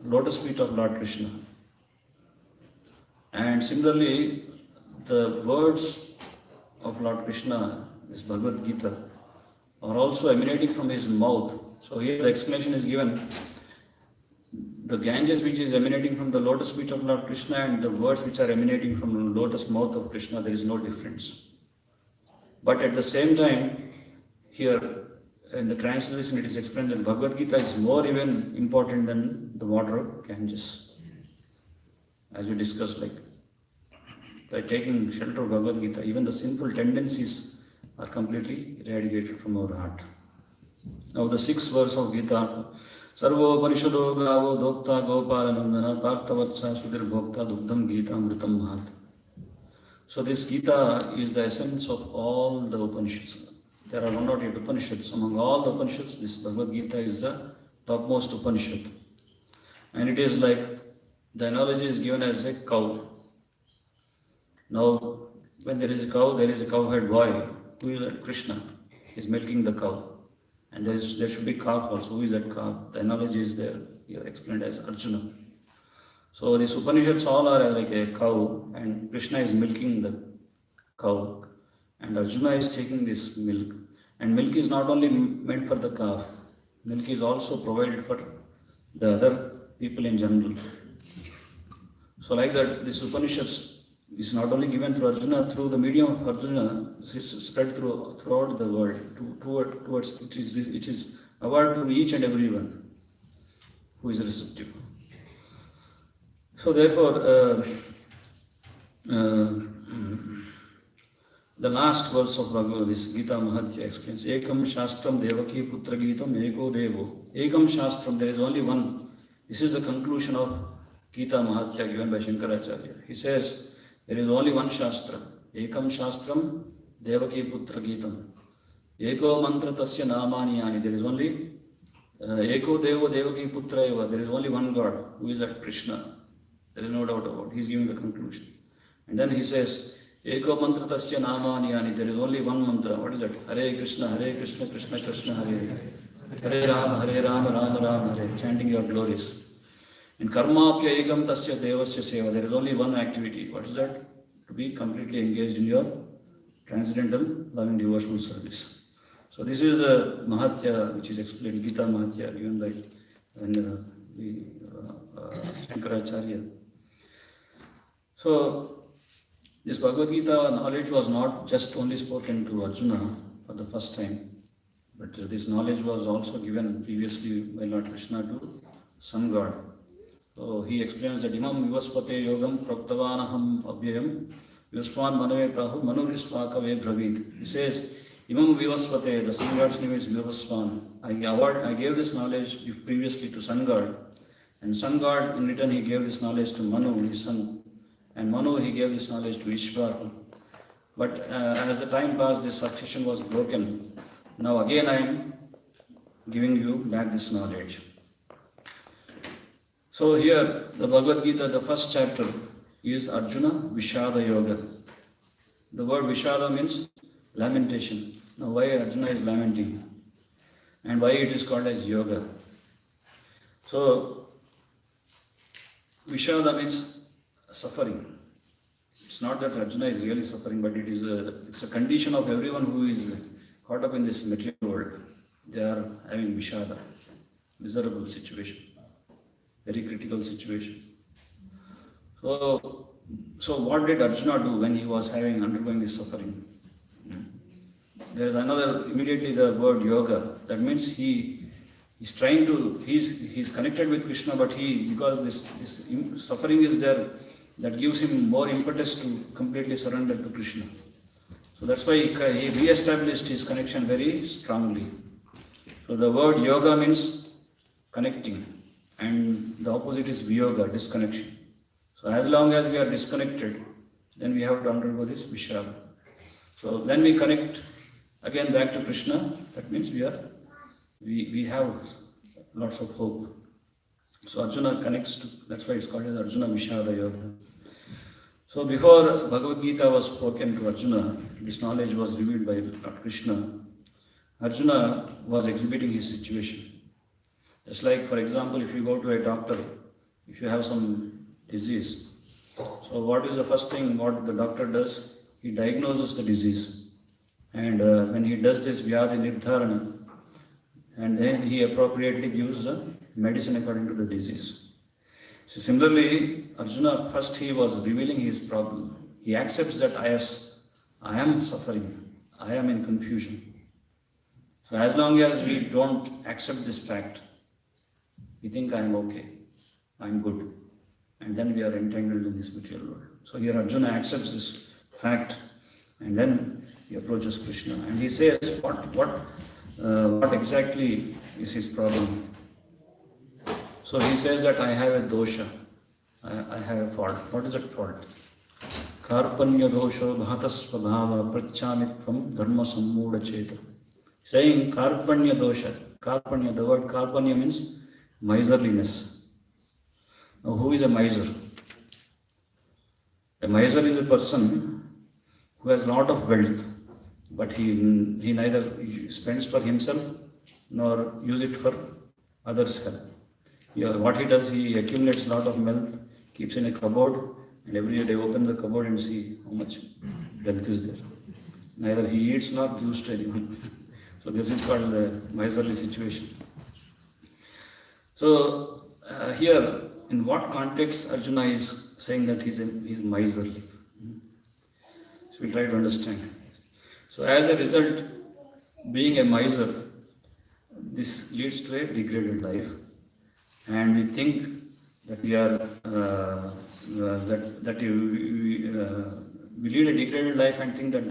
lotus feet of Lord Krishna. And similarly, the words of Lord Krishna, this Bhagavad Gita, are also emanating from his mouth. So here the explanation is given. The Ganges which is emanating from the lotus feet of Lord Krishna and the words which are emanating from the lotus mouth of Krishna, there is no difference. But at the same time, here in the translation it is explained that Bhagavad Gita is more even important than the water of Ganges. As we discussed, like by taking shelter of Bhagavad Gita, even the sinful tendencies are completely eradicated from our heart. Now the 6th verse of Gita, Sarvo Parishado Gavo Dokta Gopala Nandana Parthavatsa Sudir Bhokta Dugdham Gita Amritam Mahat. So this Gita is the essence of all the Upanishads. There are 108 Upanishads. Among all the Upanishads, this Bhagavad Gita is the topmost Upanishad. And it is like, the analogy is given as a cow. Now, when there is a cow, there is a cowherd boy. Who is that? Krishna is milking the cow. And there should be calf also. Who is that calf? The analogy is there. Here explained as Arjuna. So these Upanishads all are like a cow, and Krishna is milking the cow, and Arjuna is taking this milk. And milk is not only meant for the calf, milk is also provided for the other people in general. So like that, this Upanishads is not only given through Arjuna, through the medium of Arjuna, it's spread throughout the world. Towards it is award to each and everyone who is receptive. So therefore, the last verse of Bhagavad Gita Mahatya explains, Ekam Shastram Devaki Putra Gitam Eko Devo. Ekam Shastram, there is only one. This is the conclusion of Gita Mahatya given by Shankaracharya. He says, there is only one Shastra. Ekam Shastram Devaki Putra Gitam. Eko Mantra Tasya Namani Yani. There is only Eko Devo Devaki Putra Eva. There is only one God. Who is that? Krishna. There is no doubt about it. He is giving the conclusion. And then he says, Eko Mantra Tasya Namani Yani. There is only one mantra. What is that? Hare Krishna, Krishna Krishna, Hare Hare. Hare Rama, Rama Rama, Hare. Chanting your glories. In Karmapya Ekam Tasya Devasya Seva. There is only one activity. What is that? To be completely engaged in your transcendental loving devotional service. So this is the Mahatya which is explained, Gita Mahatya given by Shankaracharya. So this Bhagavad Gita knowledge was not just only spoken to Arjuna for the first time, but this knowledge was also given previously by Lord Krishna to sun god. So he explains that Imam Vivaspate Yogam Praktavanaham Abhyayam Vivaswan Manave Prahu Manurisvakave Bravit. He says, Imam Vivaspate, the sun god's name is Vivaswan. I gave this knowledge previously to sun god, and sun god in return he gave this knowledge to Manu, his son, and Manu he gave this knowledge to Ishvara. But as the time passed, this succession was broken. Now again I am giving you back this knowledge. So here, the Bhagavad Gita, the first chapter is Arjuna Vishada Yoga. The word Vishada means lamentation. Now why Arjuna is lamenting? And why it is called as yoga? So, Vishada means suffering. It's not that Arjuna is really suffering, but it's a condition of everyone who is caught up in this material world. They are having Vishada, miserable situation. Very critical situation. So what did Arjuna do when he was undergoing this suffering? There is another, immediately the word yoga. That means he's connected with Krishna, but because this suffering is there, that gives him more impetus to completely surrender to Krishna. So that's why he re-established his connection very strongly. So the word yoga means connecting, and the opposite is viyoga, disconnection. So as long as we are disconnected, then we have to undergo this vishada. So when we connect again back to Krishna, that means we have lots of hope. So Arjuna connects to, that's why it's called as Arjuna Vishada Yoga. So before Bhagavad Gita was spoken to Arjuna, this knowledge was revealed by Lord Krishna. Arjuna was exhibiting his situation. Just like, for example, if you go to a doctor if you have some disease. So what is the first thing what the doctor does? He diagnoses the disease. And when he does this Vyadhi Nirdharana, and then he appropriately gives the medicine according to the disease. So similarly, Arjuna, first he was revealing his problem. He accepts that I am suffering, I am in confusion. So as long as we don't accept this fact, we think I am okay, I am good. And then we are entangled in this material world. So here Arjuna accepts this fact, and then he approaches Krishna. And he says, what exactly is his problem? So he says that I have a dosha, I have a fault. What is that fault? Karpanya dosha bhatasva bhava prachamitvam dharma sammuda cheta. Saying Karpanya dosha. Karpanya, the word Karpanya means miserliness. Now who is a miser? A miser is a person who has a lot of wealth, but he neither spends for himself nor use it for others' help. What he does, he accumulates a lot of wealth, keeps in a cupboard, and every day open the cupboard and see how much wealth is there. Neither he eats nor gives to anyone. So this is called the miserly situation. So here, in what context Arjuna is saying that he's miserly? So we'll try to understand. So as a result, being a miser, this leads to a degraded life, and we think that we are we lead a degraded life and think that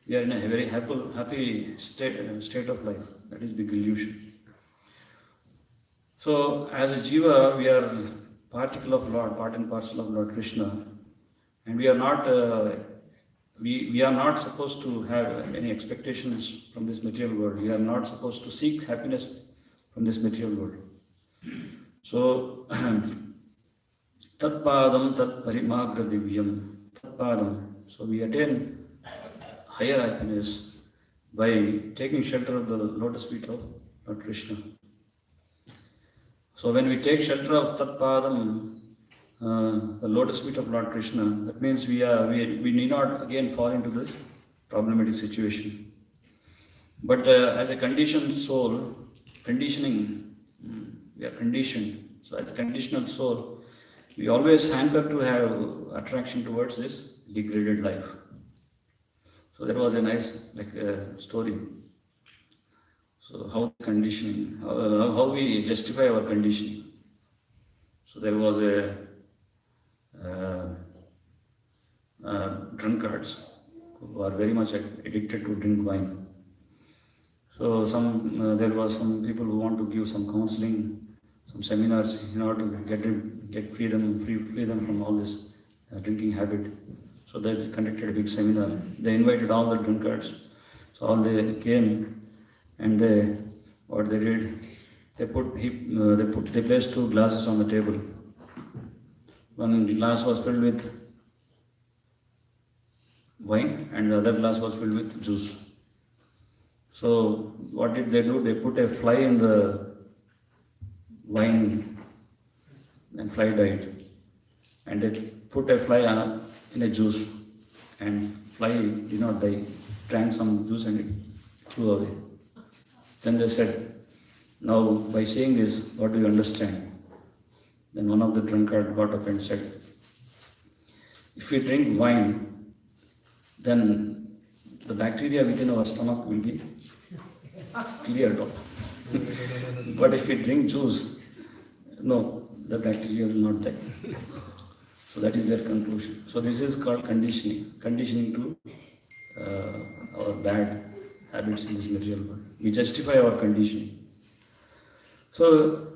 we are in a very happy state of life. That is big illusion. So as a jiva, we are particle of Lord, part and parcel of Lord Krishna, and we are not supposed to have any expectations from this material world. We are not supposed to seek happiness from this material world. So tat padam tat parimagra divyam, tat padam. So we attain higher happiness by taking shelter of the lotus feet of Lord Krishna. So when we take shelter of tat padam, the lotus feet of Lord Krishna, that means we need not again fall into this problematic situation. But as a conditioned soul, we are conditioned. So as a conditional soul, we always hanker to have attraction towards this degraded life. So there was a nice story. So how conditioning, how we justify our conditioning. So there was a drunkards who are very much addicted to drink wine. So there was some people who want to give some counseling, some seminars in order to free them from all this drinking habit. So they conducted a big seminar. They invited all the drunkards. So all they came, and they placed two glasses on the table. One glass was filled with wine and the other glass was filled with juice. So what did they do? They put a fly in the wine and fly died. And they put a fly in a juice and fly did not die. Drank some juice and it flew away. Then they said, now by saying this, what do you understand? Then one of the drunkard got up and said, if we drink wine, then the bacteria within our stomach will be cleared off. But if we drink juice, no, the bacteria will not die. So that is their conclusion. So this is called conditioning to our bad habits in this material world. We justify our conditioning. So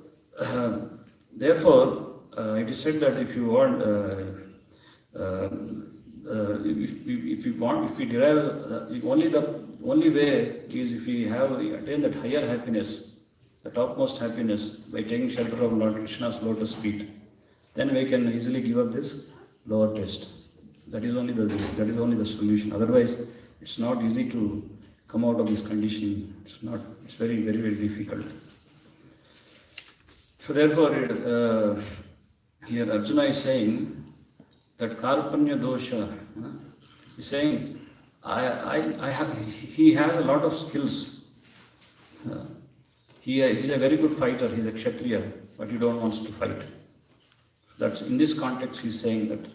therefore, it is said that if you want, if we derive, only way is if we attain that higher happiness, the topmost happiness, by taking shelter of Lord Krishna's lotus feet, then we can easily give up this lower taste. That is only the solution. Otherwise, it's not easy to come out of this conditioning. It's very, very, very difficult. So therefore, here Arjuna is saying that Karpanya dosha, he's saying, he has a lot of skills. He's a very good fighter, he's a Kshatriya, but he don't wants to fight. So that's in this context he's saying that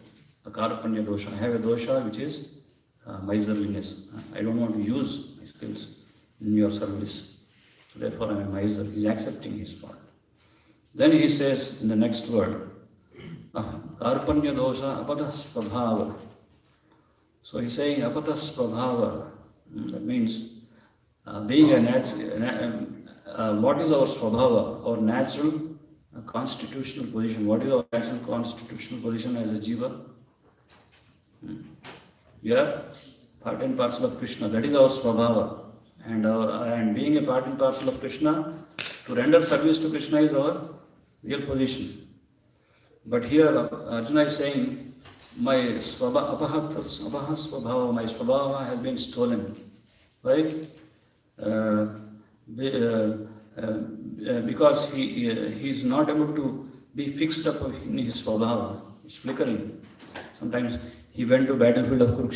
the Karpanya dosha, I have a dosha which is miserliness. I don't want to use my skills in your service. So therefore I am a miser. He's accepting his part. Then he says in the next word, Karpanya dosha apatas prabhava. So he's saying apatas prabhava. That means being a natural, what is our svabhava, our natural constitutional position? What is our natural constitutional position as a jiva? We are part and parcel of Krishna. That is our svabhava. And being a part and parcel of Krishna, to render service to Krishna is our real position. But here Arjuna is saying, my apahas svabhava, my svabhava has been stolen. Right? Because he is not able to be fixed up in his svabhava. It's flickering. Sometimes he went to battlefield of Kurukshetra.